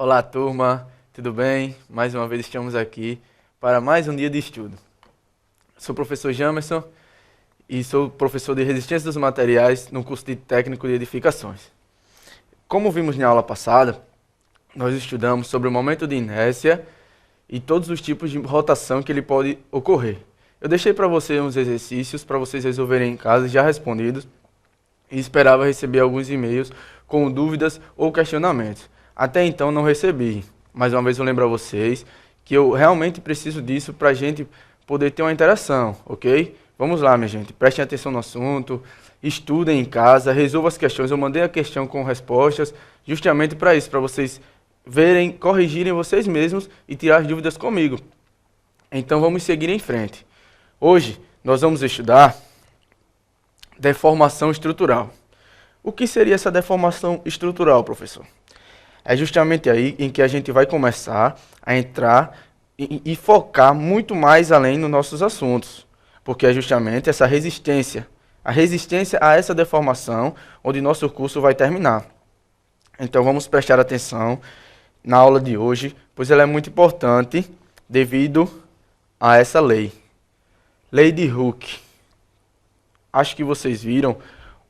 Olá, turma, tudo bem? Mais uma vez estamos aqui para mais um dia de estudo. Sou o professor Jamerson e sou professor de Resistência dos Materiais no curso de Técnico de Edificações. Como vimos na aula passada, nós estudamos sobre o momento de inércia e todos os tipos de rotação que ele pode ocorrer. Eu deixei para vocês uns exercícios para vocês resolverem em casa, já respondidos, e esperava receber alguns e-mails com dúvidas ou questionamentos. Até então não recebi. Mais uma vez eu lembro a vocês que eu realmente preciso disso para a gente poder ter uma interação, ok? Vamos lá, minha gente. Prestem atenção no assunto, estudem em casa, resolvam as questões. Eu mandei a questão com respostas justamente para isso, para vocês verem, corrigirem vocês mesmos e tirar as dúvidas comigo. Então vamos seguir em frente. Hoje nós vamos estudar deformação estrutural. O que seria essa deformação estrutural, professor? É justamente aí em que a gente vai começar a entrar e focar muito mais além nos nossos assuntos, porque é justamente essa resistência, a resistência a essa deformação, onde nosso curso vai terminar. Então vamos prestar atenção na aula de hoje, pois ela é muito importante devido a essa lei. Lei de Hooke. Acho que vocês viram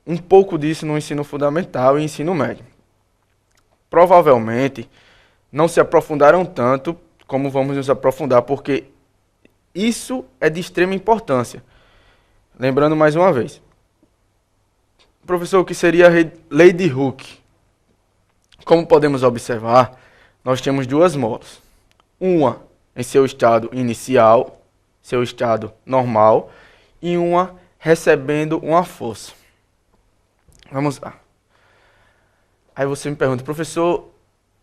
um pouco disso no ensino fundamental e ensino médio. Provavelmente não se aprofundaram tanto como vamos nos aprofundar, porque isso é de extrema importância. Lembrando mais uma vez. Professor, o que seria a lei de Hooke? Como podemos observar, nós temos duas molas. Uma em seu estado inicial, seu estado normal, e uma recebendo uma força. Vamos lá. Aí você me pergunta, professor,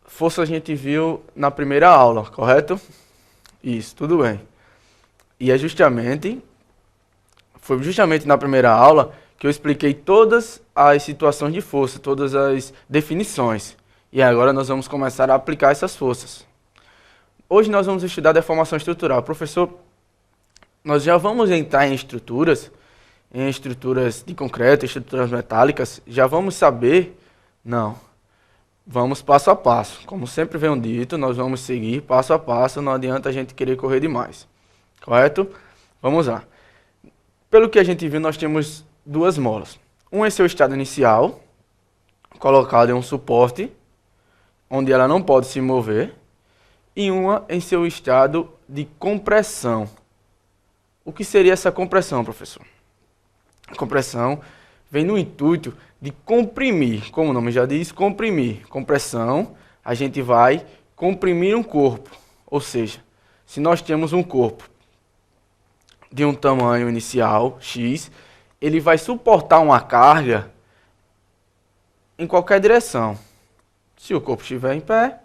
força a gente viu na primeira aula, correto? Isso, tudo bem. E foi justamente na primeira aula que eu expliquei todas as situações de força, todas as definições. E agora nós vamos começar a aplicar essas forças. Hoje nós vamos estudar deformação estrutural. Professor, nós já vamos entrar em estruturas de concreto, estruturas metálicas, já vamos saber? Não. Vamos passo a passo. Como sempre vem dito, nós vamos seguir passo a passo, não adianta a gente querer correr demais. Correto? Vamos lá. Pelo que a gente viu, nós temos duas molas. Uma em seu estado inicial, colocada em um suporte, onde ela não pode se mover, e uma em seu estado de compressão. O que seria essa compressão, professor? A compressão vem no intuito de comprimir, como o nome já diz, comprimir. Compressão, a gente vai comprimir um corpo. Ou seja, se nós temos um corpo de um tamanho inicial, X, ele vai suportar uma carga em qualquer direção. Se o corpo estiver em pé,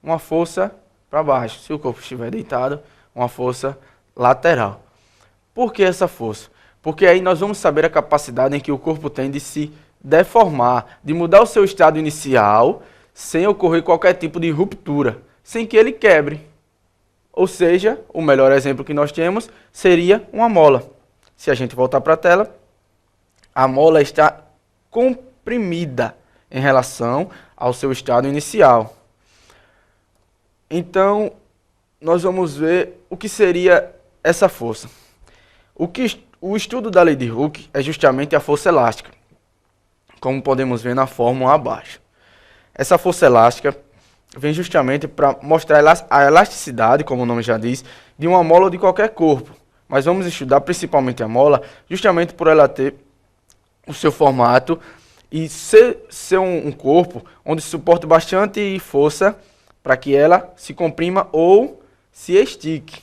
uma força para baixo. Se o corpo estiver deitado, uma força lateral. Por que essa força? Porque aí nós vamos saber a capacidade em que o corpo tem de se deformar, de mudar o seu estado inicial, sem ocorrer qualquer tipo de ruptura, sem que ele quebre. Ou seja, o melhor exemplo que nós temos seria uma mola. Se a gente voltar para a tela, a mola está comprimida em relação ao seu estado inicial. Então, nós vamos ver o que seria essa força. O estudo da lei de Hooke é justamente a força elástica, como podemos ver na fórmula abaixo. Essa força elástica vem justamente para mostrar a elasticidade, como o nome já diz, de uma mola ou de qualquer corpo. Mas vamos estudar principalmente a mola, justamente por ela ter o seu formato e ser um corpo onde suporta bastante força para que ela se comprima ou se estique.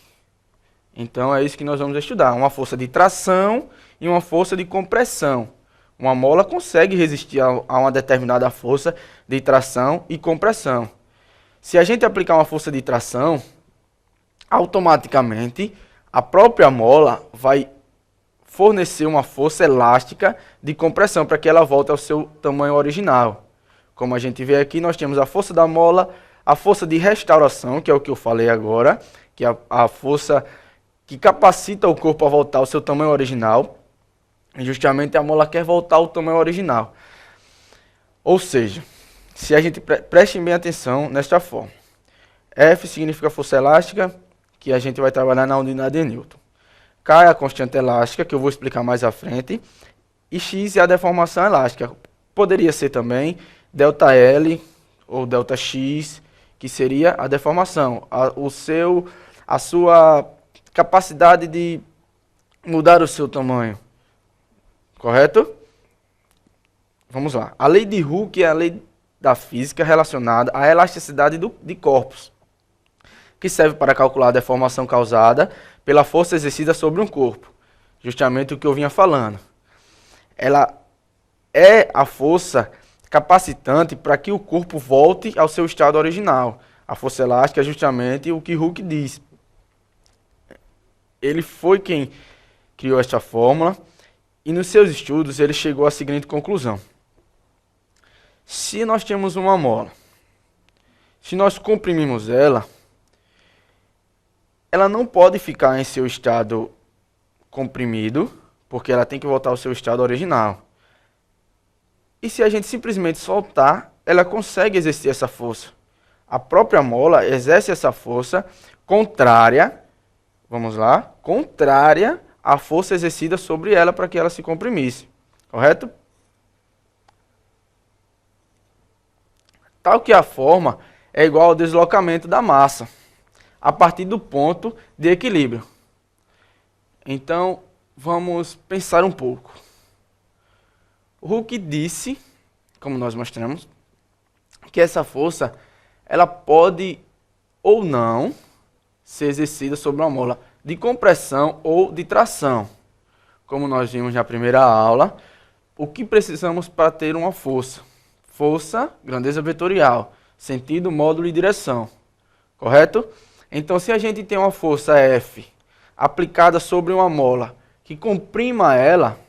Então é isso que nós vamos estudar, uma força de tração e uma força de compressão. Uma mola consegue resistir a uma determinada força de tração e compressão. Se a gente aplicar uma força de tração, automaticamente a própria mola vai fornecer uma força elástica de compressão para que ela volte ao seu tamanho original. Como a gente vê aqui, nós temos a força da mola, a força de restauração, que é o que eu falei agora, que é a força que capacita o corpo a voltar ao seu tamanho original, e justamente a mola quer voltar ao tamanho original. Ou seja, Se a gente preste bem atenção nesta forma. F significa força elástica, que a gente vai trabalhar na unidade de Newton. K é a constante elástica, que eu vou explicar mais à frente. E X é a deformação elástica. Poderia ser também ΔL ou ΔX, que seria a deformação. A sua capacidade de mudar o seu tamanho. Correto? Vamos lá. A lei de Hooke é a lei da física relacionada à elasticidade de corpos, que serve para calcular a deformação causada pela força exercida sobre um corpo. Justamente o que eu vinha falando. Ela é a força capacitante para que o corpo volte ao seu estado original. A força elástica é justamente o que Hooke diz. Ele foi quem criou esta fórmula e nos seus estudos ele chegou à seguinte conclusão. Se nós temos uma mola, se nós comprimimos ela não pode ficar em seu estado comprimido, porque ela tem que voltar ao seu estado original. E se a gente simplesmente soltar, ela consegue exercer essa força. A própria mola exerce essa força contrária, vamos lá, contrária à força exercida sobre ela para que ela se comprimisse. Correto? Tal que a forma é igual ao deslocamento da massa, a partir do ponto de equilíbrio. Então, vamos pensar um pouco. O Hooke disse, como nós mostramos, que essa força ela pode ou não ser exercida sobre uma mola de compressão ou de tração. Como nós vimos na primeira aula, o que precisamos para ter uma força? Força, grandeza vetorial, sentido, módulo e direção. Correto? Então, se a gente tem uma força F aplicada sobre uma mola que comprima ela,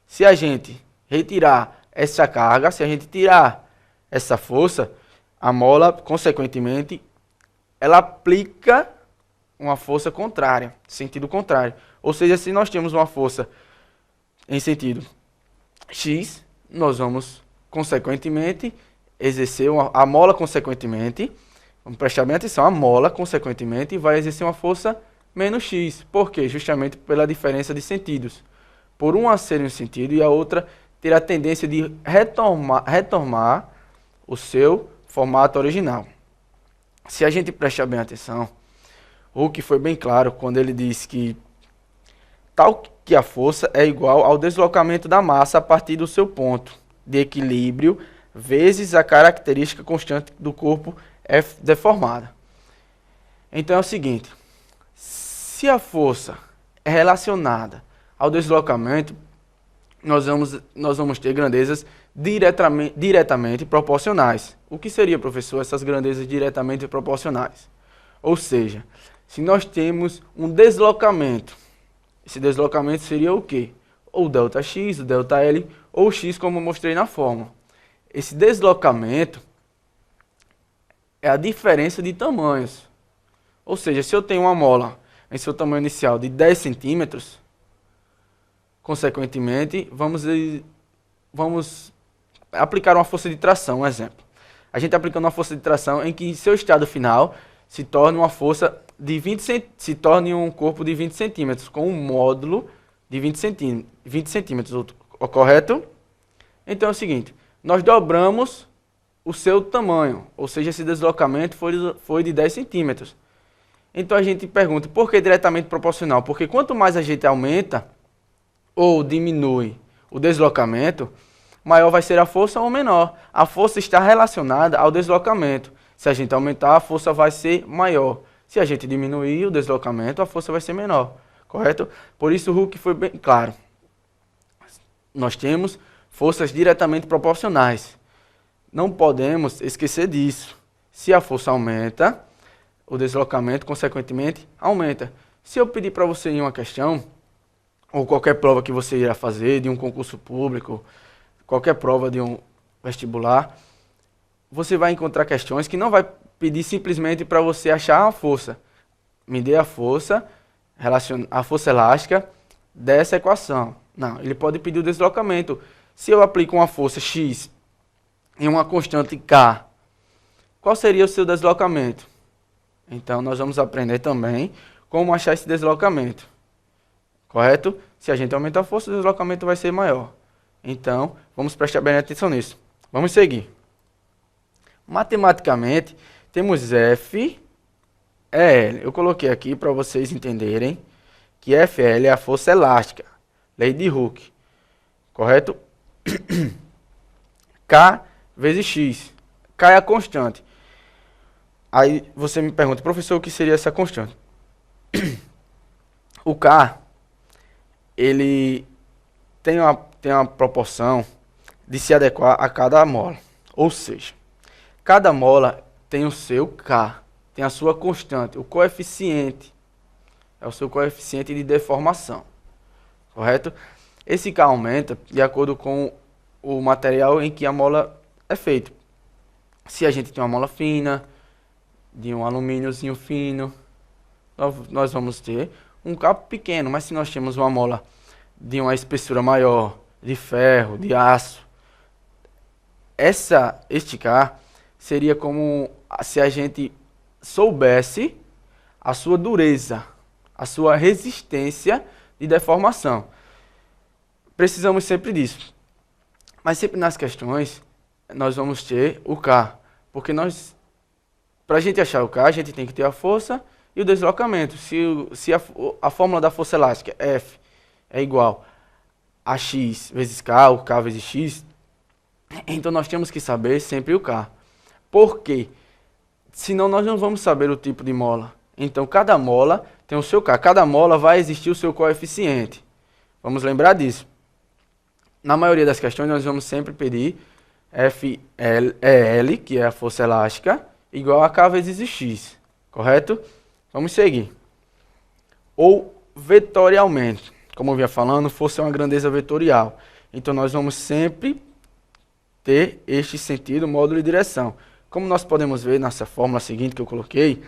se a gente retirar essa carga, se a gente tirar essa força, a mola, consequentemente, ela aplica uma força contrária, sentido contrário. Ou seja, se nós temos uma força em sentido X, nós vamos, consequentemente, exercer a mola, consequentemente, vamos prestar bem atenção, a mola, consequentemente, vai exercer uma força menos X. Por quê? Justamente pela diferença de sentidos. Por uma ser em um sentido e a outra ter a tendência de retomar o seu formato original. Se a gente prestar bem atenção, o Hooke foi bem claro quando ele disse que tal que a força é igual ao deslocamento da massa a partir do seu ponto de equilíbrio vezes a característica constante do corpo F deformada. Então é o seguinte, se a força é relacionada ao deslocamento, nós vamos ter grandezas diretamente proporcionais. O que seria, professor, essas grandezas diretamente proporcionais? Ou seja, se nós temos um deslocamento, esse deslocamento seria o quê? Ou ΔX, o ΔL, ou X, como eu mostrei na fórmula. Esse deslocamento é a diferença de tamanhos. Ou seja, se eu tenho uma mola em seu tamanho inicial de 10 centímetros, consequentemente, vamos aplicar uma força de tração, um exemplo. A gente aplicando uma força de tração em que seu estado final se torne uma força de se torne um corpo de 20 centímetros, com um módulo de 20 centímetros, correto? Então é o seguinte, nós dobramos o seu tamanho, ou seja, esse deslocamento foi de 10 centímetros. Então a gente pergunta, por que diretamente proporcional? Porque quanto mais a gente aumenta ou diminui o deslocamento, maior vai ser a força ou menor. A força está relacionada ao deslocamento. Se a gente aumentar, a força vai ser maior. Se a gente diminuir o deslocamento, a força vai ser menor. Correto? Por isso o Hooke foi bem claro. Nós temos forças diretamente proporcionais. Não podemos esquecer disso. Se a força aumenta, o deslocamento, consequentemente, aumenta. Se eu pedir para você em uma questão, ou qualquer prova que você irá fazer, de um concurso público, qualquer prova de um vestibular, você vai encontrar questões que não vai pedir simplesmente para você achar a força. Me dê a força elástica dessa equação. Não, ele pode pedir o deslocamento. Se eu aplico uma força X em uma constante K, qual seria o seu deslocamento? Então, nós vamos aprender também como achar esse deslocamento, correto? Se a gente aumentar a força, o deslocamento vai ser maior. Então, vamos prestar bem atenção nisso. Vamos seguir. Matematicamente, temos F e L. Eu coloquei aqui para vocês entenderem que FL é a força elástica, lei de Hooke, correto? K vezes X. K é a constante. Aí você me pergunta, professor, o que seria essa constante? O K, ele tem uma proporção de se adequar a cada mola. Ou seja, cada mola tem o seu K, tem a sua constante, o coeficiente. É o seu coeficiente de deformação, correto? Esse K aumenta de acordo com o material em que a mola é feita. Se a gente tem uma mola fina, de um alumíniozinho fino, nós vamos ter um K pequeno, mas se nós temos uma mola de uma espessura maior, de ferro, de aço, este K seria como se a gente soubesse a sua dureza, a sua resistência de deformação. Precisamos sempre disso. Mas sempre nas questões, nós vamos ter o K. Porque para a gente achar o K, a gente tem que ter a força e o deslocamento. Se a fórmula da força elástica, F, é igual a X vezes K, ou K vezes X, então nós temos que saber sempre o K. Por quê? Senão nós não vamos saber o tipo de mola. Então cada mola tem o seu K. Cada mola vai existir o seu coeficiente. Vamos lembrar disso. Na maioria das questões nós vamos sempre pedir FL, que é a força elástica, igual a K vezes X. Correto? Vamos seguir. Ou vetorialmente. Como eu vinha falando, força é uma grandeza vetorial. Então nós vamos sempre ter este sentido, módulo e direção. Como nós podemos ver nessa fórmula seguinte que eu coloquei,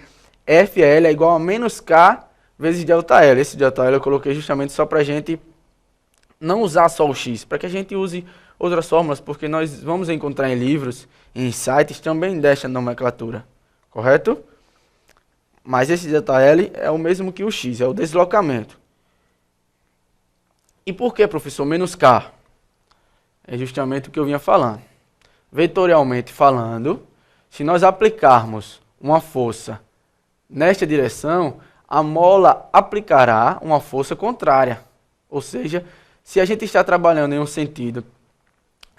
FL é igual a menos K vezes ΔL. Esse ΔL eu coloquei justamente só para a gente não usar só o X, para que a gente use outras fórmulas, porque nós vamos encontrar em livros, em sites também desta nomenclatura, correto? Mas esse ΔL é o mesmo que o X, é o deslocamento. E por que, professor, menos K? É justamente o que eu vinha falando. Vetorialmente falando, se nós aplicarmos uma força nesta direção, a mola aplicará uma força contrária. Ou seja, se a gente está trabalhando em um sentido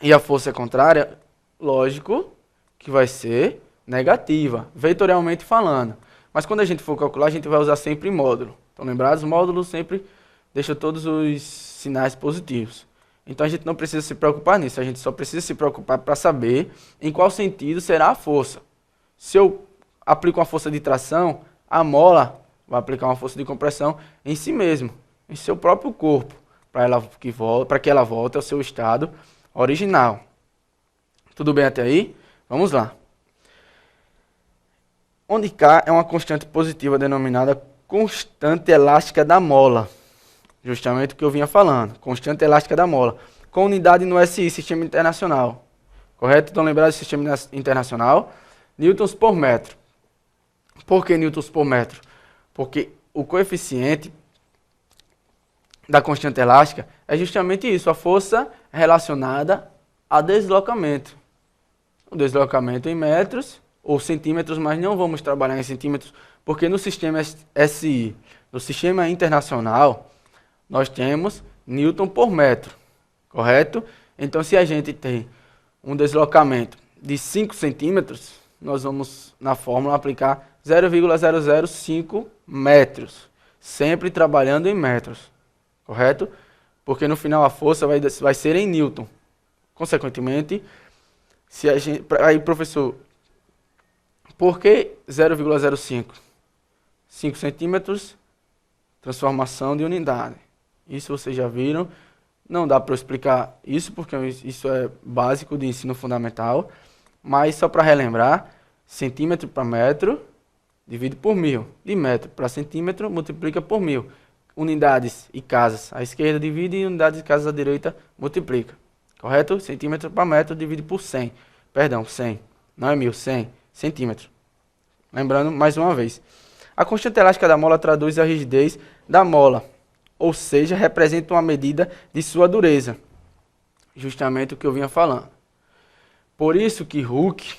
e a força é contrária, lógico que vai ser negativa, vetorialmente falando. Mas quando a gente for calcular, a gente vai usar sempre módulo. Estão lembrados? Módulo sempre deixa todos os sinais positivos. Então a gente não precisa se preocupar nisso, a gente só precisa se preocupar para saber em qual sentido será a força. Se eu aplico uma força de tração, a mola vai aplicar uma força de compressão em si mesmo, em seu próprio corpo, para que ela volte ao seu estado original. Tudo bem até aí? Vamos lá. Onde K é uma constante positiva denominada constante elástica da mola. Justamente o que eu vinha falando, constante elástica da mola, com unidade no SI, Sistema Internacional. Correto? Então, lembrar do Sistema Internacional? Newtons por metro. Por que newtons por metro? Porque o coeficiente da constante elástica é justamente isso, a força relacionada a deslocamento. O deslocamento em metros ou centímetros, mas não vamos trabalhar em centímetros, porque no sistema SI, no Sistema Internacional, nós temos Newton por metro, correto? Então, se a gente tem um deslocamento de 5 centímetros, nós vamos, na fórmula, aplicar 0,005 metros, sempre trabalhando em metros, correto? Porque no final a força vai ser em Newton. Consequentemente, se a gente... Aí, professor, por que 0,05? 5 centímetros, transformação de unidade. Isso vocês já viram. Não dá para eu explicar isso, porque isso é básico de ensino fundamental. Mas só para relembrar, centímetro para metro, divide por 1000. De metro para centímetro, multiplica por 1000. Unidades e casas à esquerda divide e unidades e casas à direita multiplica. Correto? Centímetro para metro divide por 100. Perdão, 100. Não é 1000, 100 centímetros. Lembrando mais uma vez. A constante elástica da mola traduz a rigidez da mola, ou seja, representa uma medida de sua dureza. Justamente o que eu vinha falando. Por isso que Hooke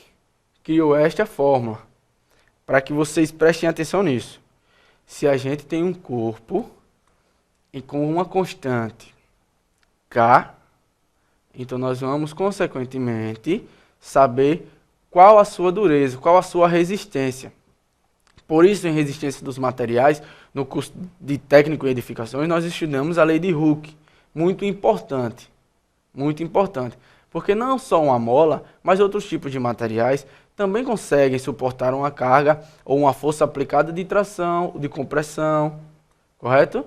criou esta fórmula, para que vocês prestem atenção nisso. Se a gente tem um corpo e com uma constante K, então nós vamos, consequentemente, saber qual a sua dureza, qual a sua resistência. Por isso, em resistência dos materiais, no curso de técnico em edificações, nós estudamos a lei de Hooke. Muito importante. Muito importante. Porque não só uma mola, mas outros tipos de materiais também conseguem suportar uma carga ou uma força aplicada de tração, de compressão. Correto?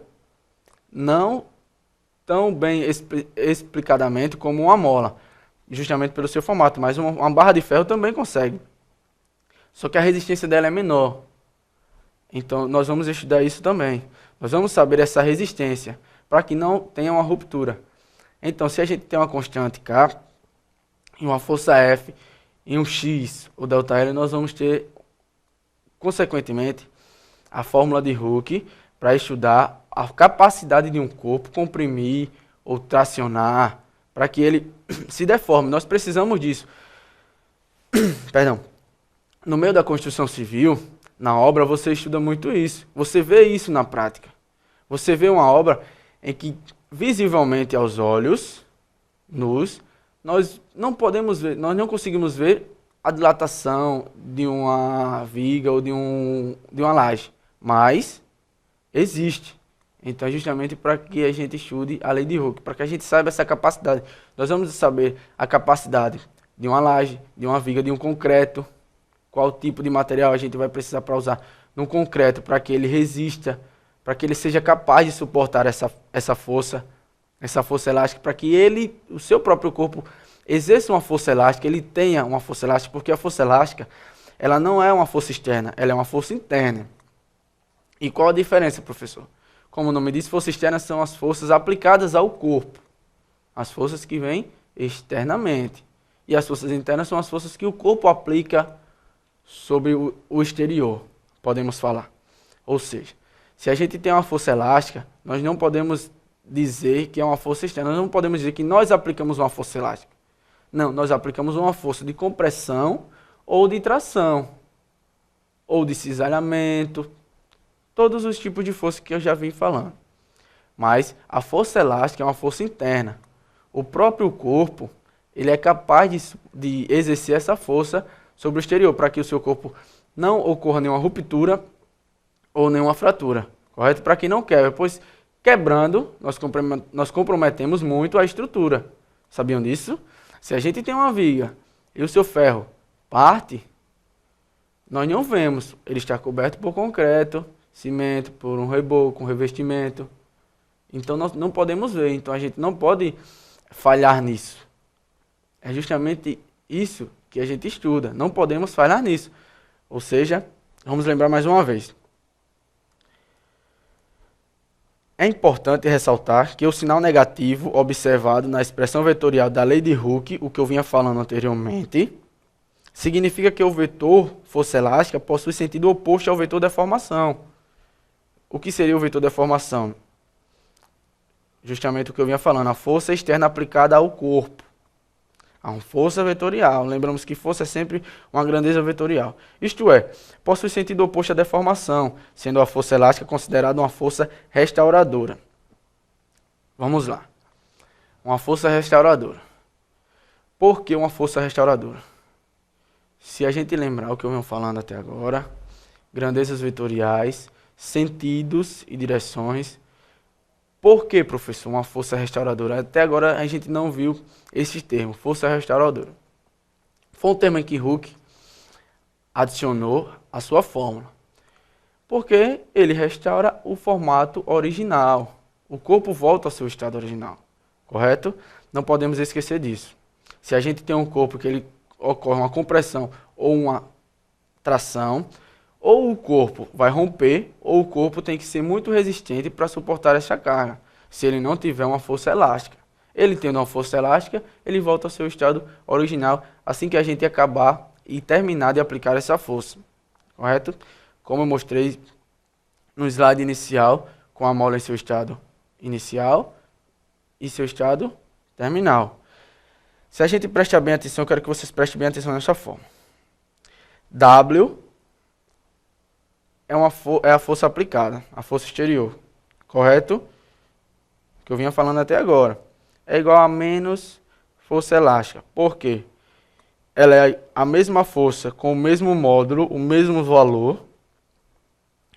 Não tão bem explicadamente como uma mola, justamente pelo seu formato, mas uma barra de ferro também consegue. Só que a resistência dela é menor. Então, nós vamos estudar isso também. Nós vamos saber essa resistência, para que não tenha uma ruptura. Então, se a gente tem uma constante K, e uma força F, e um X, ou ΔL, nós vamos ter, consequentemente, a fórmula de Hooke, para estudar a capacidade de um corpo comprimir ou tracionar, para que ele se deforme. Nós precisamos disso. Perdão. No meio da construção civil, na obra, você estuda muito isso. Você vê isso na prática. Você vê uma obra em que, visivelmente aos olhos nus, nós não podemos ver, nós não conseguimos ver a dilatação de uma viga ou de uma laje. Mas existe. Então, é justamente para que a gente estude a lei de Hooke, para que a gente saiba essa capacidade. Nós vamos saber a capacidade de uma laje, de uma viga, de um concreto, qual tipo de material a gente vai precisar para usar no concreto, para que ele resista, para que ele seja capaz de suportar essa força elástica, para que ele, o seu próprio corpo, exerça uma força elástica, ele tenha uma força elástica, porque a força elástica, ela não é uma força externa, ela é uma força interna. E qual a diferença, professor? Como o nome diz, força externa são as forças aplicadas ao corpo. As forças que vêm externamente. E as forças internas são as forças que o corpo aplica sobre o exterior, podemos falar. Ou seja, se a gente tem uma força elástica, nós não podemos dizer que é uma força externa. Nós não podemos dizer que nós aplicamos uma força elástica. Não, nós aplicamos uma força de compressão ou de tração. Ou de cisalhamento. Todos os tipos de força que eu já vim falando. Mas a força elástica é uma força interna. O próprio corpo, ele é capaz de exercer essa força sobre o exterior, para que o seu corpo não ocorra nenhuma ruptura ou nenhuma fratura. Correto? Para que não quebre, pois quebrando, nós comprometemos muito a estrutura. Sabiam disso? Se a gente tem uma viga e o seu ferro parte, nós não vemos. Ele está coberto por concreto, cimento, por um reboco, um revestimento. Então nós não podemos ver, então a gente não pode falhar nisso. É justamente isso que a gente estuda, não podemos falhar nisso. Ou seja, vamos lembrar mais uma vez. É importante ressaltar que o sinal negativo observado na expressão vetorial da lei de Hooke, o que eu vinha falando anteriormente, significa que o vetor força elástica possui sentido oposto ao vetor deformação. O que seria o vetor deformação? Justamente o que eu vinha falando, a força externa aplicada ao corpo. A uma força vetorial. Lembramos que força é sempre uma grandeza vetorial. Isto é, possui sentido oposto à deformação, sendo a força elástica considerada uma força restauradora. Vamos lá. Uma força restauradora. Por que uma força restauradora? Se a gente lembrar o que eu venho falando até agora, grandezas vetoriais, sentidos e direções. Por que, professor, uma força restauradora? Até agora a gente não viu esse termo, força restauradora. Foi um termo em que Hooke adicionou a sua fórmula. Porque ele restaura o formato original. O corpo volta ao seu estado original. Correto? Não podemos esquecer disso. Se a gente tem um corpo que ele ocorre uma compressão ou uma tração, ou o corpo vai romper, ou o corpo tem que ser muito resistente para suportar essa carga, se ele não tiver uma força elástica. Ele tendo uma força elástica, ele volta ao seu estado original assim que a gente acabar e terminar de aplicar essa força, correto? Como eu mostrei no slide inicial, com a mola em seu estado inicial e seu estado terminal. Se a gente prestar bem atenção, eu quero que vocês prestem bem atenção nessa forma. W é a força aplicada, a força exterior, correto? Que eu vinha falando até agora. É igual a menos força elástica. Por quê? Ela é a mesma força com o mesmo módulo, o mesmo valor,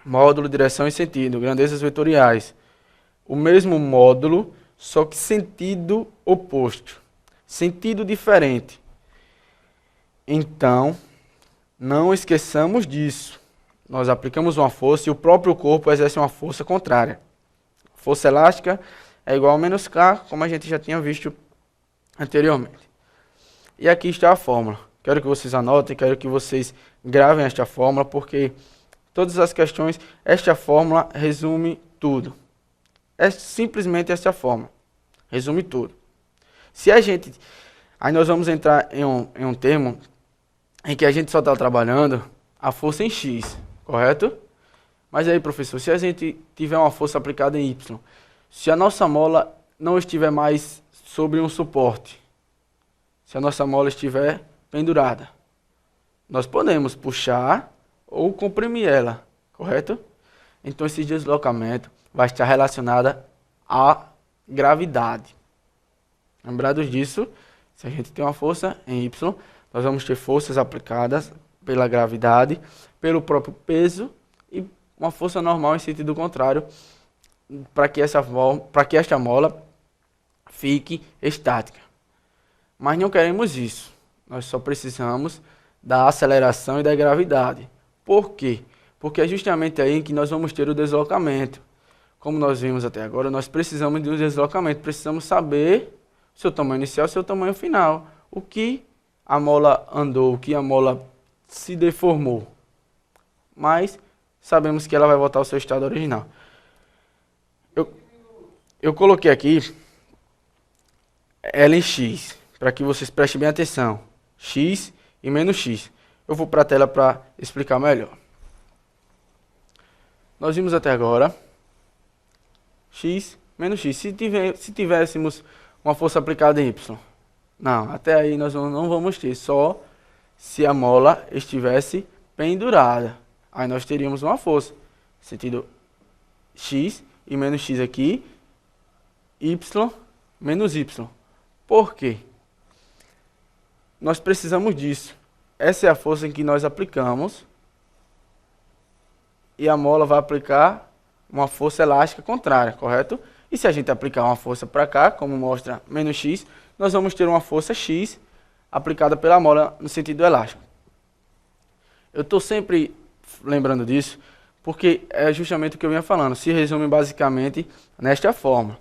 módulo, direção e sentido, grandezas vetoriais. O mesmo módulo, só que sentido oposto. Sentido diferente. Então, não esqueçamos disso. Nós aplicamos uma força e o próprio corpo exerce uma força contrária. Força elástica é igual a menos K, como a gente já tinha visto anteriormente. E aqui está a fórmula. Quero que vocês anotem, quero que vocês gravem esta fórmula, porque todas as questões, esta fórmula resume tudo. É simplesmente esta fórmula. Resume tudo. Se a gente... Aí nós vamos entrar em um termo em que a gente só está trabalhando a força em X, correto? Mas aí, professor, se a gente tiver uma força aplicada em Y, se a nossa mola não estiver mais sobre um suporte, se a nossa mola estiver pendurada, nós podemos puxar ou comprimir ela, correto? Então esse deslocamento vai estar relacionado à gravidade. Lembrados disso, se a gente tem uma força em Y, nós vamos ter forças aplicadas pela gravidade, pelo próprio peso e uma força normal em sentido contrário, para que esta mola fique estática. Mas não queremos isso. Nós só precisamos da aceleração e da gravidade. Por quê? Porque é justamente aí que nós vamos ter o deslocamento. Como nós vimos até agora, nós precisamos de um deslocamento. Precisamos saber o seu tamanho inicial e o seu tamanho final. O que a mola andou, o que a mola se deformou. Mas sabemos que ela vai voltar ao seu estado original. Eu coloquei aqui L em X, para que vocês prestem bem atenção. X e menos X. Eu vou para a tela para explicar melhor. Nós vimos até agora X menos X. Se tivéssemos uma força aplicada em Y. Não, até aí nós não vamos ter. Só se a mola estivesse pendurada. Aí nós teríamos uma força. Sentido X e menos X aqui. Y menos Y. Por quê? Nós precisamos disso. Essa é a força em que nós aplicamos. E a mola vai aplicar uma força elástica contrária, correto? E se a gente aplicar uma força para cá, como mostra menos X, nós vamos ter uma força X aplicada pela mola no sentido elástico. Eu estou sempre lembrando disso, porque é justamente o que eu vinha falando. Se resume basicamente nesta forma.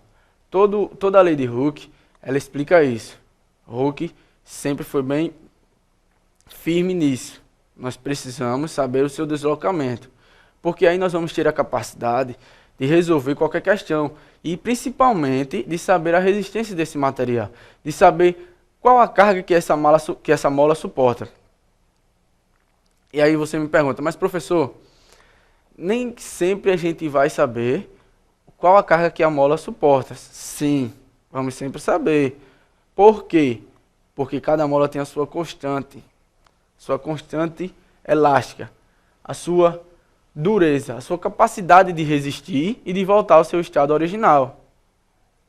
Toda a lei de Hooke, ela explica isso. Hooke sempre foi bem firme nisso. Nós precisamos saber o seu deslocamento. Porque aí nós vamos ter a capacidade de resolver qualquer questão. E principalmente de saber a resistência desse material. De saber qual a carga que essa mola suporta. E aí você me pergunta, mas professor, nem sempre a gente vai saber qual a carga que a mola suporta. Sim, vamos sempre saber. Por quê? Porque cada mola tem a sua constante elástica, a sua dureza, a sua capacidade de resistir e de voltar ao seu estado original.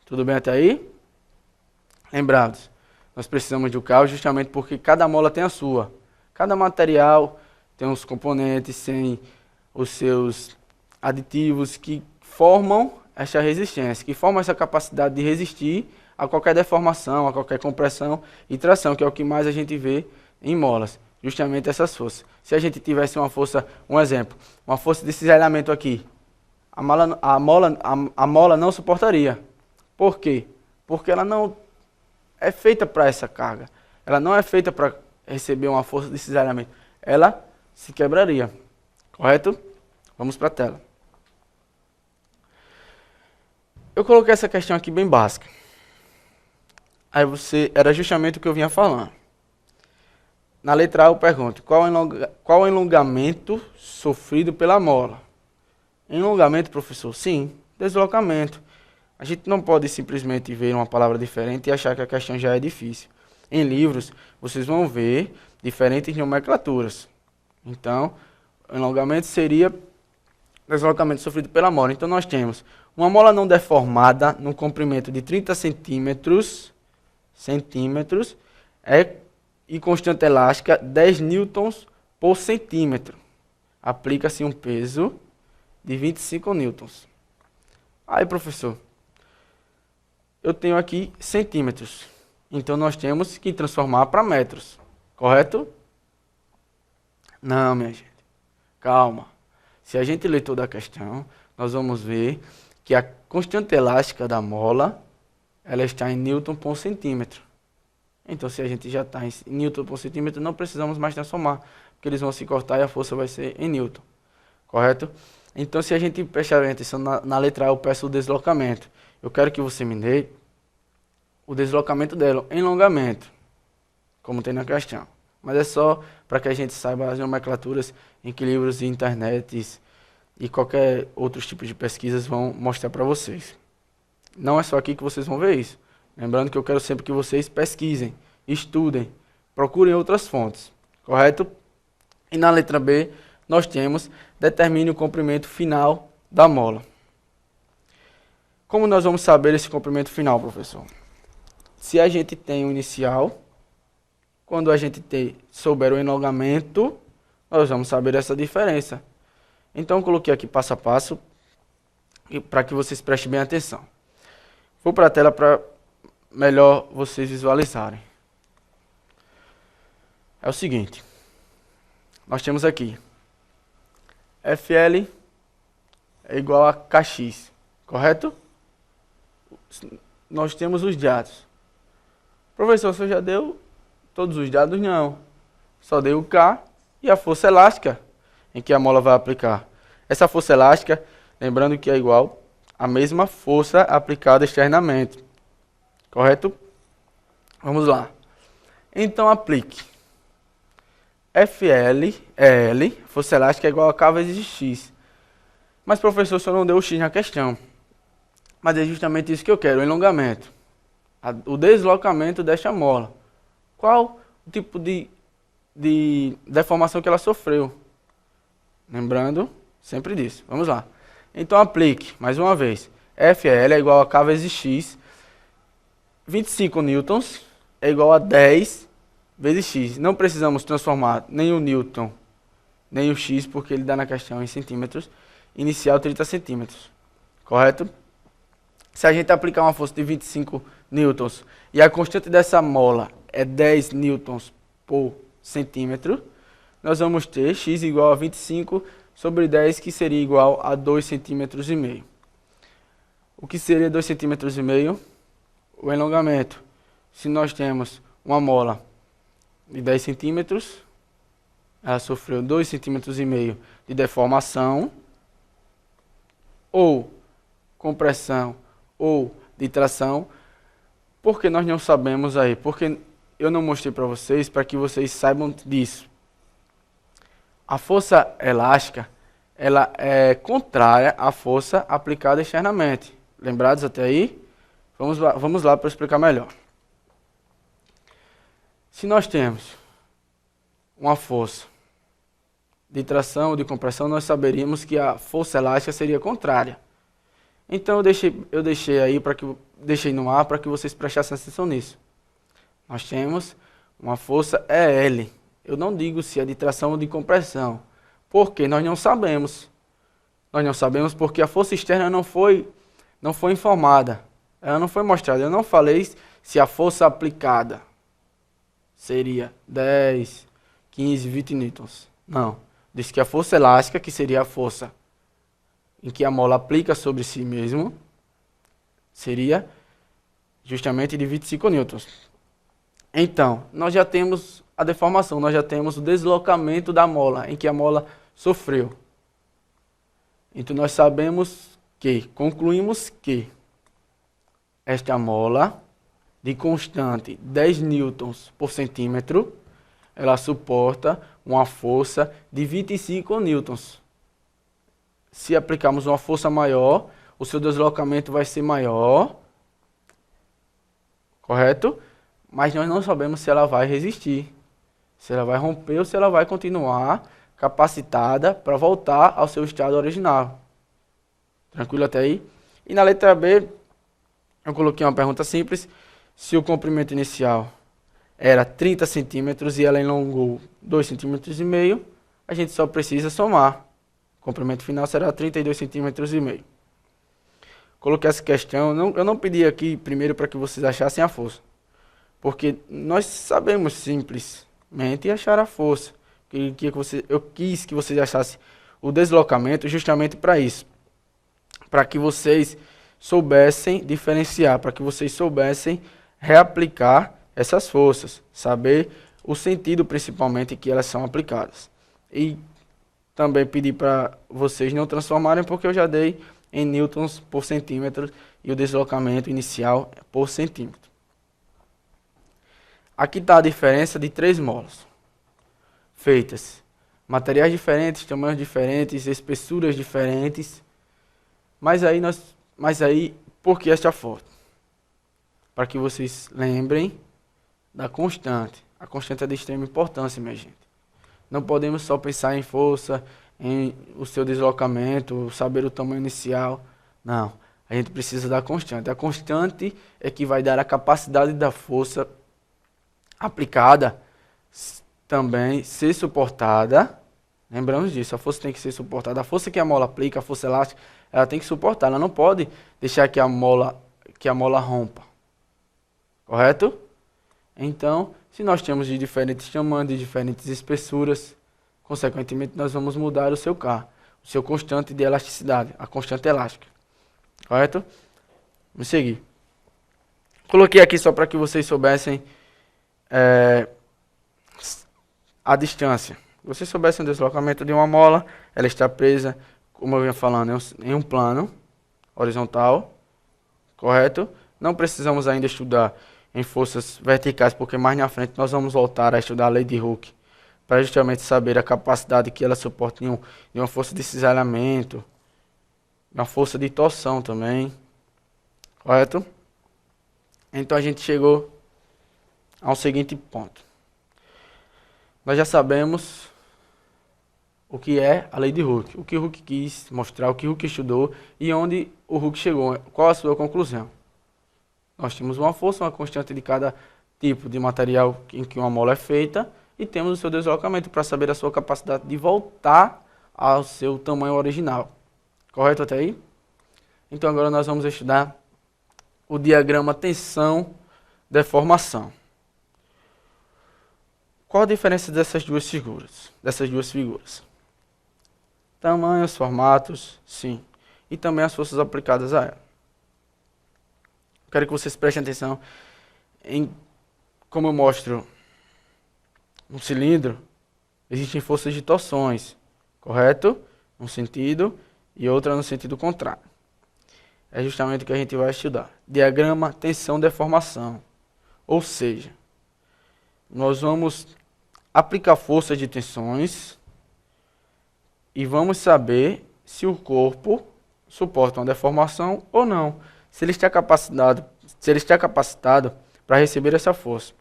Tudo bem até aí? Lembrados, nós precisamos de um carro justamente porque cada mola tem a sua. Cada material tem os componentes, tem os seus aditivos que formam essa resistência, que formam essa capacidade de resistir a qualquer deformação, a qualquer compressão e tração, que é o que mais a gente vê em molas, justamente essas forças. Se a gente tivesse uma força, um exemplo, uma força de cisalhamento aqui, a mola não suportaria. Por quê? Porque ela não é feita para essa carga. Ela não é feita para receber uma força de cisalhamento. Ela se quebraria. Correto? Vamos para a tela. Eu coloquei essa questão aqui bem básica. Aí era justamente o que eu vinha falando. Na letra A eu pergunto, qual o alongamento sofrido pela mola? Alongamento, professor? Sim, deslocamento. A gente não pode simplesmente ver uma palavra diferente e achar que a questão já é difícil. Em livros, vocês vão ver diferentes nomenclaturas. Então, alongamento seria deslocamento sofrido pela mola. Então, nós temos uma mola não deformada no comprimento de 30 centímetros e constante elástica 10 newtons por centímetro. Aplica-se um peso de 25 newtons. Aí, professor, eu tenho aqui centímetros. Então, nós temos que transformar para metros. Correto? Não, minha gente. Calma. Se a gente ler toda a questão, nós vamos ver que a constante elástica da mola, ela está em newton por centímetro. Então, se a gente já está em newton por centímetro, não precisamos mais transformar, porque eles vão se cortar e a força vai ser em newton. Correto? Então, se a gente prestar atenção na letra A, eu peço o deslocamento. Eu quero que você me dê o deslocamento dela em alongamento, como tem na questão. Mas é só para que a gente saiba as nomenclaturas em que livros de internet e qualquer outro tipo de pesquisas vão mostrar para vocês. Não é só aqui que vocês vão ver isso. Lembrando que eu quero sempre que vocês pesquisem, estudem, procurem outras fontes. Correto? E na letra B, nós temos determine o comprimento final da mola. Como nós vamos saber esse comprimento final, professor? Se a gente tem o inicial, quando a gente souber o alongamento, nós vamos saber essa diferença. Então, eu coloquei aqui passo a passo para que vocês prestem bem atenção. Vou para a tela para melhor vocês visualizarem. É o seguinte. Nós temos aqui FL é igual a KX, correto? Nós temos os dados. Professor, você já deu todos os dados? Não. Só dei o K e a força elástica em que a mola vai aplicar. Essa força elástica, lembrando que é igual à mesma força aplicada externamente. Correto? Vamos lá. Então, aplique. FL é L, força elástica é igual a K vezes X. Mas, professor, o senhor não deu o X na questão. Mas é justamente isso que eu quero, o alongamento. O deslocamento desta mola. Qual o tipo de deformação que ela sofreu? Lembrando sempre disso. Vamos lá. Então, aplique, mais uma vez. FL é igual a K vezes X. 25 newtons é igual a 10 vezes X. Não precisamos transformar nem o newton, nem o X, porque ele dá na questão em centímetros. Inicial 30 centímetros. Correto? Se a gente aplicar uma força de 25 newtons e a constante dessa mola é 10 newtons por centímetro, nós vamos ter X igual a 25 sobre 10, que seria igual a 2,5 centímetros. O que seria 2,5 centímetros? O alongamento. Se nós temos uma mola de 10 centímetros, ela sofreu 2,5 centímetros de deformação, ou compressão, ou de tração. Por que nós não sabemos aí? Porque eu não mostrei para vocês, para que vocês saibam disso. A força elástica, ela é contrária à força aplicada externamente. Lembrados até aí? Vamos lá para explicar melhor. Se nós temos uma força de tração ou de compressão, nós saberíamos que a força elástica seria contrária. Então eu deixei aí deixei no ar para que vocês prestassem atenção nisso. Nós temos uma força EL. Eu não digo se é de tração ou de compressão, porque nós não sabemos. Nós não sabemos porque a força externa não foi informada. Ela não foi mostrada. Eu não falei se a força aplicada seria 10, 15, 20 newtons. Não. Disse que a força elástica, que seria a força em que a mola aplica sobre si mesmo, seria justamente de 25 newtons. Então, nós já temos a deformação, nós já temos o deslocamento da mola, em que a mola sofreu. Então, nós concluímos que esta mola de constante 10 newtons por centímetro, ela suporta uma força de 25 newtons. Se aplicarmos uma força maior, o seu deslocamento vai ser maior, correto? Mas nós não sabemos se ela vai resistir, se ela vai romper ou se ela vai continuar capacitada para voltar ao seu estado original. Tranquilo até aí? E na letra B, eu coloquei uma pergunta simples. Se o comprimento inicial era 30 centímetros e ela alongou 2,5 centímetros, a gente só precisa somar. O comprimento final será 32,5 centímetros. Coloquei essa questão, eu não pedi aqui primeiro para que vocês achassem a força, porque nós sabemos simplesmente achar a força. Eu quis que vocês achassem o deslocamento justamente para isso, para que vocês soubessem diferenciar, para que vocês soubessem reaplicar essas forças, saber o sentido principalmente que elas são aplicadas. E também pedi para vocês não transformarem, porque eu já dei em newtons por centímetro e o deslocamento inicial por centímetro. Aqui está a diferença de 3 molas, feitas materiais diferentes, tamanhos diferentes, espessuras diferentes. Mas aí, por que esta foto? Para que vocês lembrem da constante. A constante é de extrema importância, minha gente. Não podemos só pensar em força, em o seu deslocamento, saber o tamanho inicial. Não, a gente precisa da constante. A constante é que vai dar a capacidade da força aplicada também ser suportada. Lembramos disso, a força tem que ser suportada. A força que a mola aplica, a força elástica, ela tem que suportar. Ela não pode deixar que a mola rompa. Correto? Então, se nós temos de diferentes tamanhos, de diferentes espessuras, consequentemente nós vamos mudar o seu K, o seu constante de elasticidade, a constante elástica. Correto? Vamos seguir. Coloquei aqui só para que vocês soubessem a distância. Se vocês soubessem o deslocamento de uma mola, ela está presa, como eu vinha falando, em um plano horizontal, correto? Não precisamos ainda estudar em forças verticais, porque mais na frente nós vamos voltar a estudar a lei de Hooke, para justamente saber a capacidade que ela suporta de uma força de cisalhamento, uma força de torção também, correto? Então a gente chegou ao seguinte ponto. Nós já sabemos o que é a lei de Hooke, o que Hooke quis mostrar, o que Hooke estudou e onde o Hooke chegou, qual a sua conclusão. Nós temos uma força, uma constante de cada tipo de material em que uma mola é feita e temos o seu deslocamento para saber a sua capacidade de voltar ao seu tamanho original. Correto até aí? Então agora nós vamos estudar o diagrama tensão-deformação. Qual a diferença dessas duas figuras? Tamanhos, formatos, sim. E também as forças aplicadas a ela. Quero que vocês prestem atenção em como eu mostro um cilindro, existem forças de torções, correto? Um sentido e outra no sentido contrário. É justamente o que a gente vai estudar. Diagrama tensão-deformação. Ou seja, nós vamos aplicar forças de tensões e vamos saber se o corpo suporta uma deformação ou não. Se ele está capacitado para receber essa força.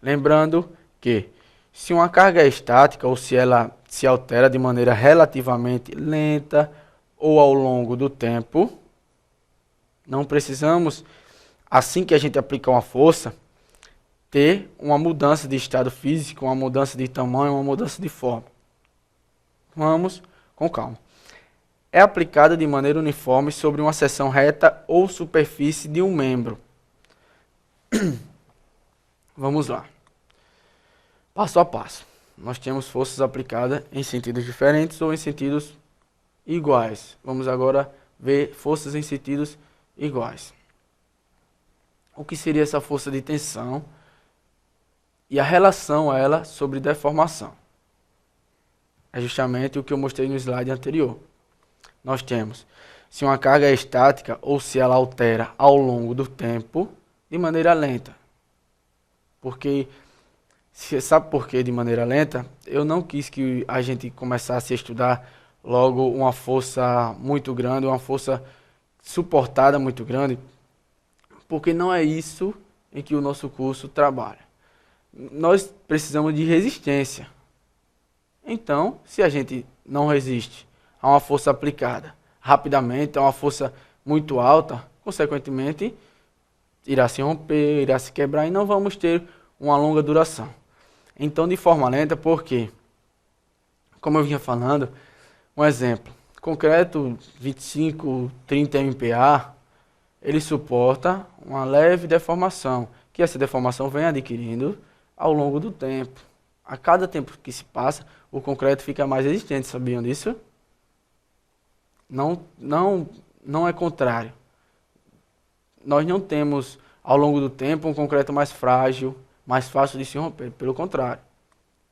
Lembrando que se uma carga é estática ou se ela se altera de maneira relativamente lenta ou ao longo do tempo, não precisamos, assim que a gente aplica uma força, ter uma mudança de estado físico, uma mudança de tamanho, uma mudança de forma. Vamos com calma. É aplicada de maneira uniforme sobre uma seção reta ou superfície de um membro. Vamos lá. Passo a passo. Nós temos forças aplicadas em sentidos diferentes ou em sentidos iguais. Vamos agora ver forças em sentidos iguais. O que seria essa força de tensão e a relação a ela sobre deformação? É justamente o que eu mostrei no slide anterior. Nós temos, se uma carga é estática ou se ela altera ao longo do tempo, de maneira lenta. Porque, sabe por que de maneira lenta? Eu não quis que a gente começasse a estudar logo uma força muito grande, uma força suportada muito grande, porque não é isso em que o nosso curso trabalha. Nós precisamos de resistência. Então, se a gente não resiste a uma força aplicada rapidamente, a uma força muito alta, consequentemente, irá se romper, irá se quebrar e não vamos ter uma longa duração. Então, de forma lenta, porque, como eu vinha falando, um exemplo, concreto 25, 30 MPa, ele suporta uma leve deformação, que essa deformação vem adquirindo ao longo do tempo. A cada tempo que se passa, o concreto fica mais resistente, sabiam disso? Não é contrário. Nós não temos, ao longo do tempo, um concreto mais frágil, mais fácil de se romper. Pelo contrário,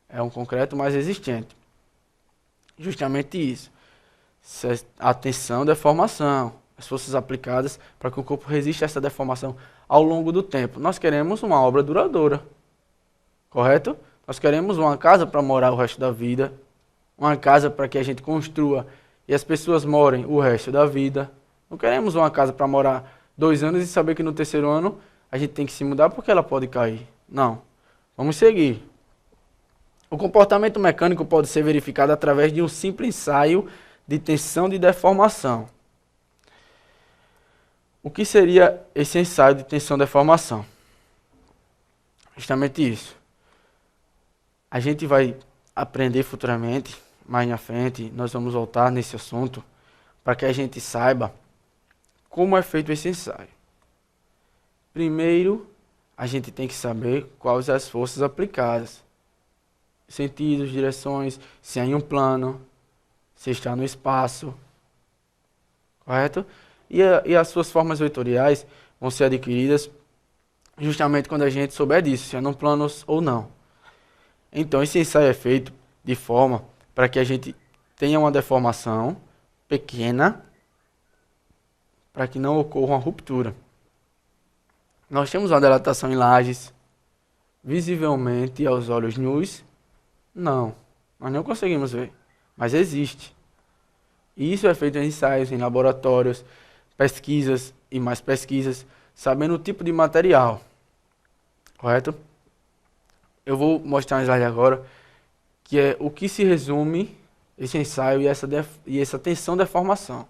é um concreto mais resistente. Justamente isso. A tensão, deformação, as forças aplicadas para que o corpo resista a essa deformação ao longo do tempo. Nós queremos uma obra duradoura, correto? Nós queremos uma casa para morar o resto da vida, uma casa para que a gente construa e as pessoas morem o resto da vida. Não queremos uma casa para morar 2 anos e saber que no 3º ano a gente tem que se mudar porque ela pode cair. Não. Vamos seguir. O comportamento mecânico pode ser verificado através de um simples ensaio de tensão de deformação. O que seria esse ensaio de tensão de deformação? Justamente isso. A gente vai aprender futuramente, mais na frente, nós vamos voltar nesse assunto, para que a gente saiba como é feito esse ensaio. Primeiro, a gente tem que saber quais as forças aplicadas. Sentidos, direções, se é em um plano, se está no espaço, correto? E as suas formas vetoriais vão ser adquiridas justamente quando a gente souber disso, se é num plano ou não. Então, esse ensaio é feito de forma para que a gente tenha uma deformação pequena, para que não ocorra uma ruptura. Nós temos uma dilatação em lajes, visivelmente aos olhos nus, não, nós não conseguimos ver, mas existe. E isso é feito em ensaios, em laboratórios, pesquisas e mais pesquisas, sabendo o tipo de material, correto? Eu vou mostrar um slide agora, que é o que se resume esse ensaio e essa tensão de deformação.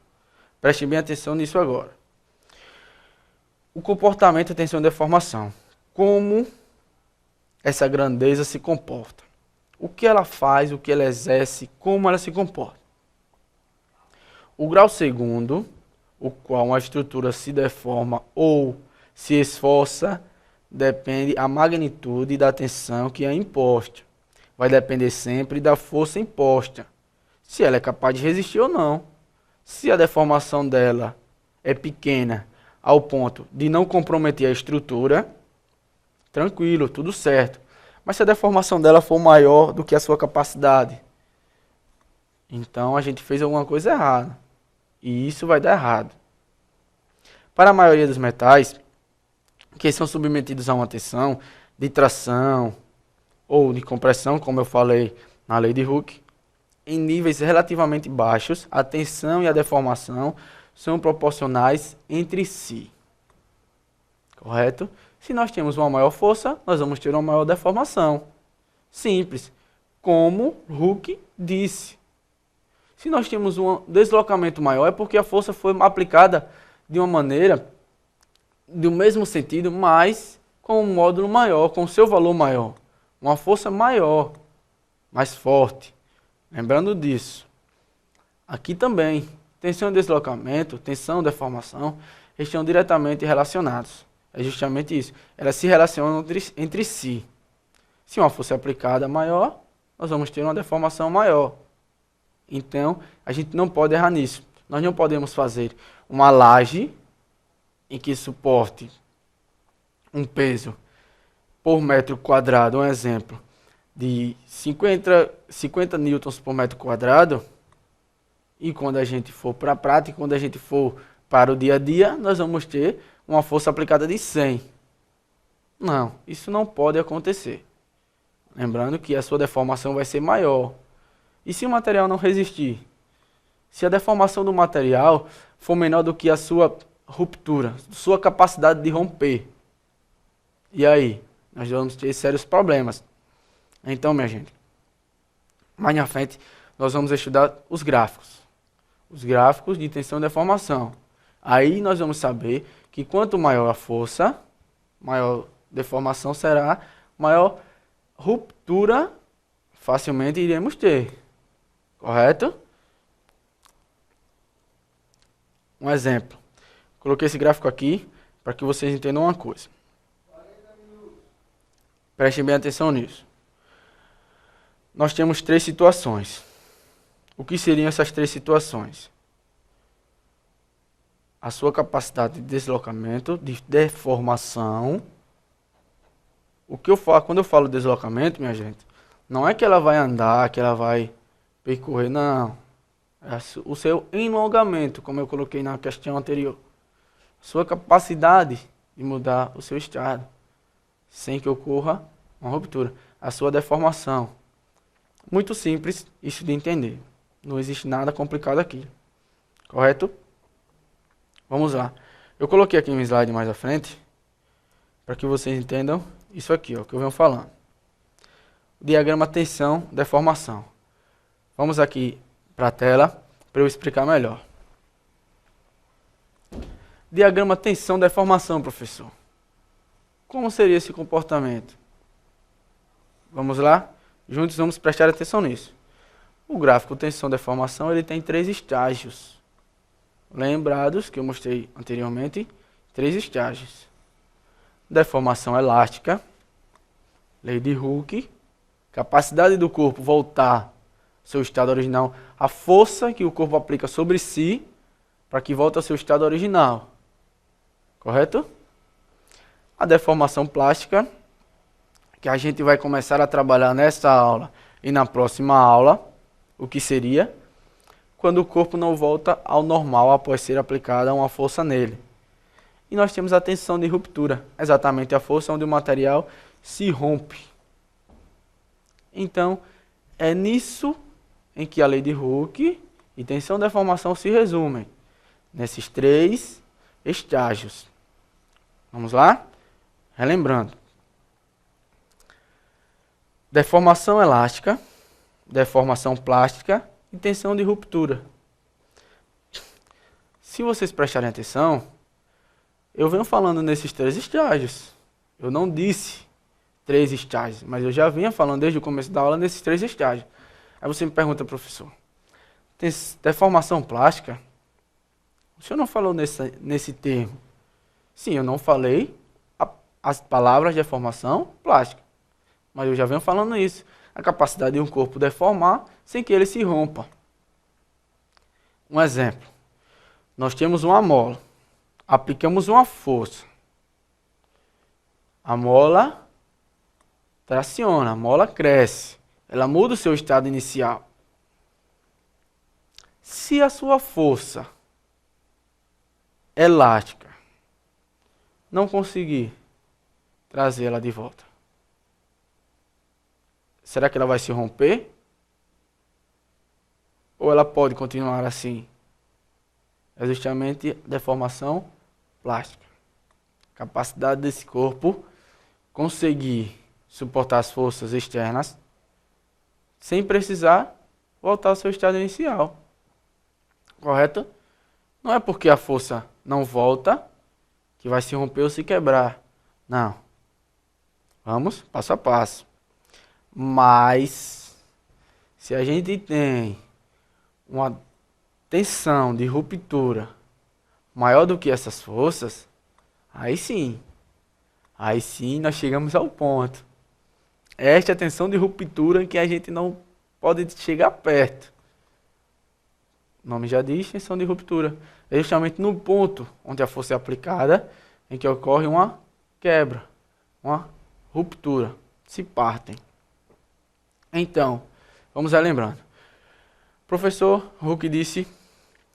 Preste bem atenção nisso agora. O comportamento da tensão de deformação. Como essa grandeza se comporta. O que ela faz, o que ela exerce, como ela se comporta. O grau segundo, o qual uma estrutura se deforma ou se esforça, depende da magnitude da tensão que é imposta. Vai depender sempre da força imposta, se ela é capaz de resistir ou não. Se a deformação dela é pequena ao ponto de não comprometer a estrutura, tranquilo, tudo certo. Mas se a deformação dela for maior do que a sua capacidade, então a gente fez alguma coisa errada. E isso vai dar errado. Para a maioria dos metais, que são submetidos a uma tensão de tração ou de compressão, como eu falei na lei de Hooke, em níveis relativamente baixos, a tensão e a deformação são proporcionais entre si. Correto? Se nós temos uma maior força, nós vamos ter uma maior deformação. Simples. Como Hooke disse. Se nós temos um deslocamento maior, é porque a força foi aplicada de uma maneira, do mesmo sentido, mas com um módulo maior, com o seu valor maior. Uma força maior, mais forte. Lembrando disso. Aqui também, tensão e deslocamento, tensão e deformação, estão diretamente relacionados. É justamente isso. Elas se relacionam entre si. Se uma força é aplicada maior, nós vamos ter uma deformação maior. Então, a gente não pode errar nisso. Nós não podemos fazer uma laje em que suporte um peso por metro quadrado, um exemplo, de 50 newtons por metro quadrado, e quando a gente for para a prática, quando a gente for para o dia a dia, nós vamos ter uma força aplicada de 100. Não, isso não pode acontecer. Lembrando que a sua deformação vai ser maior. E se o material não resistir? Se a deformação do material for menor do que a sua ruptura, sua capacidade de romper, e aí? Nós vamos ter sérios problemas. Então, minha gente, mais na frente nós vamos estudar os gráficos. Os gráficos de tensão e deformação. Aí nós vamos saber que quanto maior a força, maior deformação será, maior ruptura facilmente iremos ter. Correto? Um exemplo. Coloquei esse gráfico aqui para que vocês entendam uma coisa. Prestem bem atenção nisso. Nós temos 3 situações. O que seriam essas 3 situações? A sua capacidade de deslocamento, de deformação. O que eu falo, quando eu falo deslocamento, minha gente, não é que ela vai andar, que ela vai percorrer, não. É o seu enlongamento, como eu coloquei na questão anterior. Sua capacidade de mudar o seu estado, sem que ocorra uma ruptura. A sua deformação. Muito simples isso de entender. Não existe nada complicado aqui. Correto? Vamos lá. Eu coloquei aqui um slide mais à frente, para que vocês entendam isso aqui, ó, que eu venho falando. O diagrama tensão, deformação. Vamos aqui para a tela, para eu explicar melhor. Diagrama tensão, deformação, professor. Como seria esse comportamento? Vamos lá? Juntos vamos prestar atenção nisso. O gráfico tensão, deformação, ele tem 3 estágios. Lembrados que eu mostrei anteriormente, 3 estágios. Deformação elástica, lei de Hooke, capacidade do corpo voltar ao seu estado original, a força que o corpo aplica sobre si para que volte ao seu estado original. Correto? A deformação plástica, que a gente vai começar a trabalhar nesta aula e na próxima aula, o que seria? Quando o corpo não volta ao normal após ser aplicada uma força nele. E nós temos a tensão de ruptura, exatamente a força onde o material se rompe. Então, é nisso em que a lei de Hooke e tensão e deformação se resumem, nesses 3 estágios. Vamos lá? Relembrando. Deformação elástica, deformação plástica e tensão de ruptura. Se vocês prestarem atenção, eu venho falando nesses 3 estágios. Eu não disse 3 estágios, mas eu já vinha falando desde o começo da aula nesses 3 estágios. Aí você me pergunta, professor, tem deformação plástica? O senhor não falou nesse termo? Sim, eu não falei as palavras deformação plástica, mas eu já venho falando isso. A capacidade de um corpo deformar sem que ele se rompa. Um exemplo. Nós temos uma mola. Aplicamos uma força. A mola traciona, a mola cresce. Ela muda o seu estado inicial. Se a sua força elástica não conseguir trazer ela de volta, será que ela vai se romper? Ou ela pode continuar assim? É justamente deformação plástica. Capacidade desse corpo conseguir suportar as forças externas sem precisar voltar ao seu estado inicial. Correto? Não é porque a força não volta que vai se romper ou se quebrar. Não. Vamos passo a passo. Mas, se a gente tem uma tensão de ruptura maior do que essas forças, aí sim nós chegamos ao ponto. Esta é a tensão de ruptura que a gente não pode chegar perto. O nome já diz, tensão de ruptura. É justamente no ponto onde a força é aplicada em que ocorre uma quebra, uma ruptura, se partem. Então, vamos relembrando. O professor Hooke disse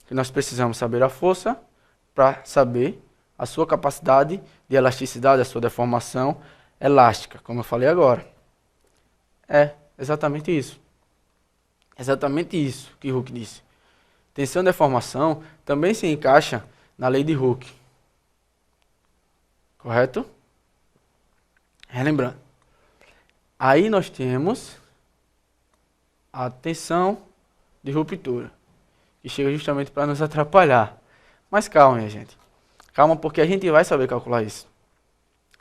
que nós precisamos saber a força para saber a sua capacidade de elasticidade, a sua deformação elástica, como eu falei agora. É exatamente isso. Exatamente isso que Hooke disse. Tensão e deformação também se encaixa na lei de Hooke. Correto? Relembrando. Aí nós temos a tensão de ruptura, que chega justamente para nos atrapalhar. Mas calma, minha gente. Calma, porque a gente vai saber calcular isso.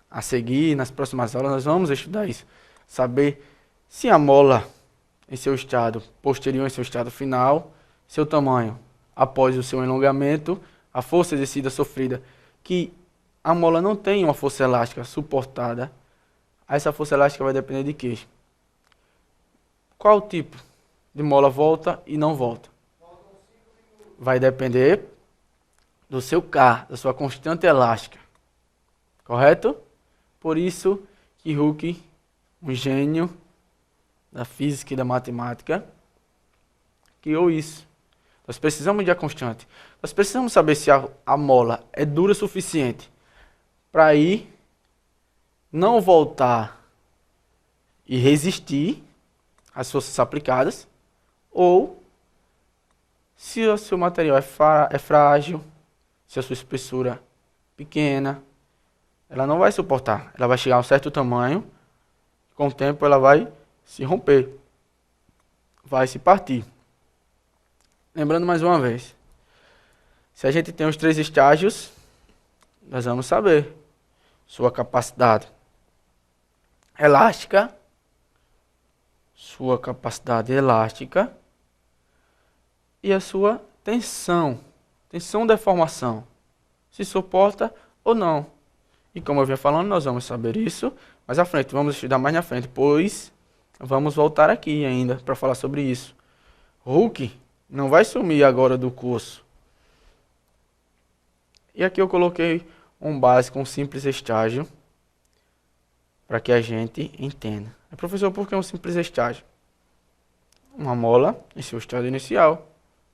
A seguir, nas próximas aulas, nós vamos estudar isso. Saber se a mola em seu estado posterior, em seu estado final, seu tamanho após o seu alongamento, a força exercida sofrida, que a mola não tem uma força elástica suportada, essa força elástica vai depender de quê? Qual tipo de mola volta e não volta? Vai depender do seu K, da sua constante elástica. Correto? Por isso que Hooke, um gênio da física e da matemática, criou isso. Nós precisamos de a constante. Nós precisamos saber se a mola é dura o suficiente para ir, não voltar e resistir às forças aplicadas, ou se o seu material é frágil, se a sua espessura é pequena, ela não vai suportar. Ela vai chegar a um certo tamanho, com o tempo ela vai se romper, vai se partir. Lembrando mais uma vez, se a gente tem os 3 estágios, nós vamos saber sua capacidade elástica, e a sua tensão deformação, se suporta ou não. E como eu vinha falando, nós vamos saber isso mais à frente, vamos estudar mais na frente, pois vamos voltar aqui ainda para falar sobre isso. Hooke não vai sumir agora do curso. E aqui eu coloquei um básico, um simples estágio, para que a gente entenda. Professor, por que um simples estágio? Uma mola em seu estado inicial,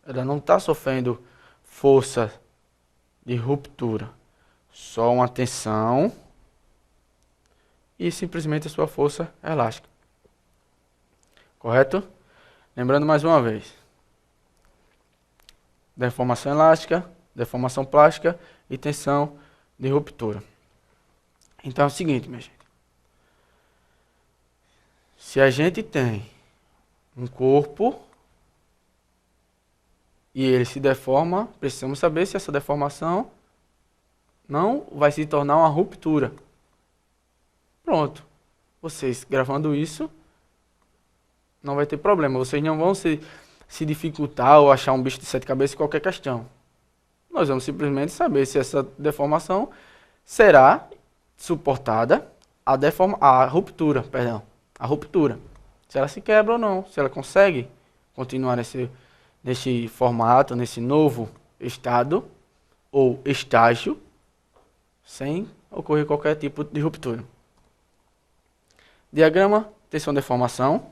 ela não está sofrendo força de ruptura, só uma tensão e simplesmente a sua força elástica. Correto? Lembrando mais uma vez, deformação elástica, deformação plástica e tensão de ruptura. Então é o seguinte, minha gente. Se a gente tem um corpo e ele se deforma, precisamos saber se essa deformação não vai se tornar uma ruptura. Pronto. Vocês gravando isso, não vai ter problema. Vocês não vão se dificultar ou achar um bicho de 7 cabeças em qualquer questão. Nós vamos simplesmente saber se essa deformação será suportada a ruptura. Se ela se quebra ou não, se ela consegue continuar nesse formato, nesse novo estado ou estágio, sem ocorrer qualquer tipo de ruptura. Diagrama, tensão deformação,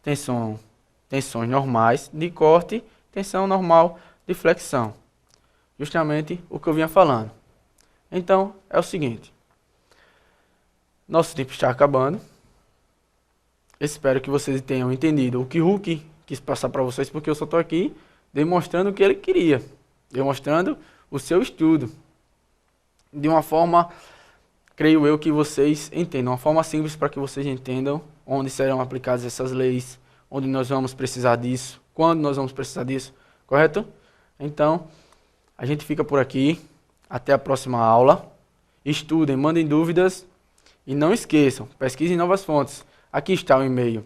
tensões normais de corte, tensão normal de flexão. Justamente o que eu vinha falando. Então, é o seguinte. Nosso tempo está acabando. Espero que vocês tenham entendido o que Hooke quis passar para vocês, porque eu só estou aqui demonstrando o que ele queria. Demonstrando o seu estudo. De uma forma, creio eu, que vocês entendam. Uma forma simples para que vocês entendam onde serão aplicadas essas leis, onde nós vamos precisar disso, quando nós vamos precisar disso. Correto? Então, a gente fica por aqui. Até a próxima aula. Estudem, mandem dúvidas. E não esqueçam, pesquisem novas fontes. Aqui está o e-mail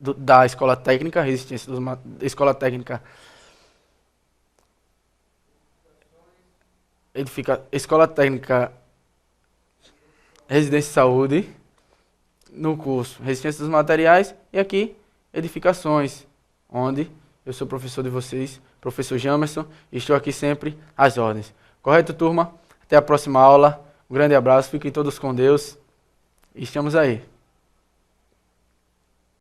da Escola Técnica, Escola Técnica Escola Técnica Residência e Saúde, no curso Resistência dos Materiais, e aqui Edificações, onde eu sou professor de vocês, professor Jamerson, e estou aqui sempre às ordens. Correto, turma? Até a próxima aula. Um grande abraço, fiquem todos com Deus e estamos aí.